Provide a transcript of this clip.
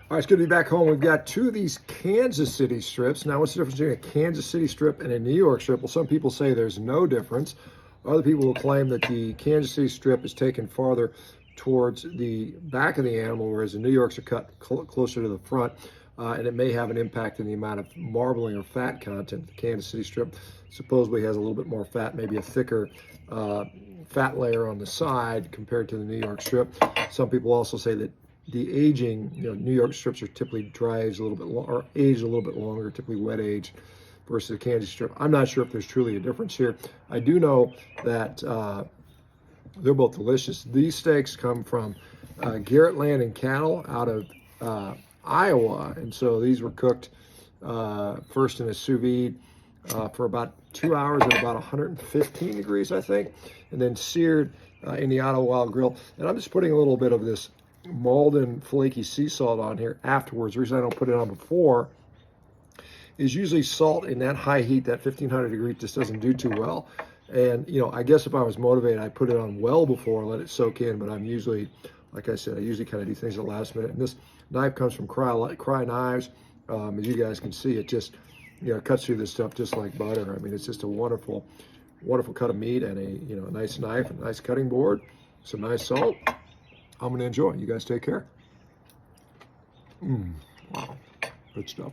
All right, it's good to be back home. We've got two of these Kansas City strips. Now, what's the difference between a Kansas City strip and a New York strip? Well, some people say there's no difference. Other people will claim that the Kansas City strip is taken farther towards the back of the animal, whereas the New Yorks are cut closer to the front, and it may have an impact in the amount of marbling or fat content. The Kansas City strip supposedly has a little bit more fat, maybe a thicker fat layer on the side compared to the New York strip. Some people also say that the aging, New York strips are typically dry aged a little bit or aged a little bit longer, typically wet aged, versus the Kansas strip. I'm not sure if there's truly a difference here. I do know that they're both delicious. These steaks come from Garrett Land and Cattle out of Iowa, and so these were cooked first in a sous vide for about 2 hours at about 115 degrees, I think, and then seared in the Ottawa Wild Grill. And I'm just putting a little bit of this Malden flaky sea salt on here afterwards. The reason I don't put it on before is usually salt in that high heat, that 1500 degree, just doesn't do too well. And, I guess if I was motivated, I'd put it on well before and let it soak in, but I'm usually, like I said, I usually kind of do things at the last minute. And this knife comes from Cry Knives. As you guys can see, it just, cuts through this stuff just like butter. I mean, it's just a wonderful, wonderful cut of meat and a nice knife, a nice cutting board, some nice salt. I'm going to enjoy. You guys take care. Wow, good stuff.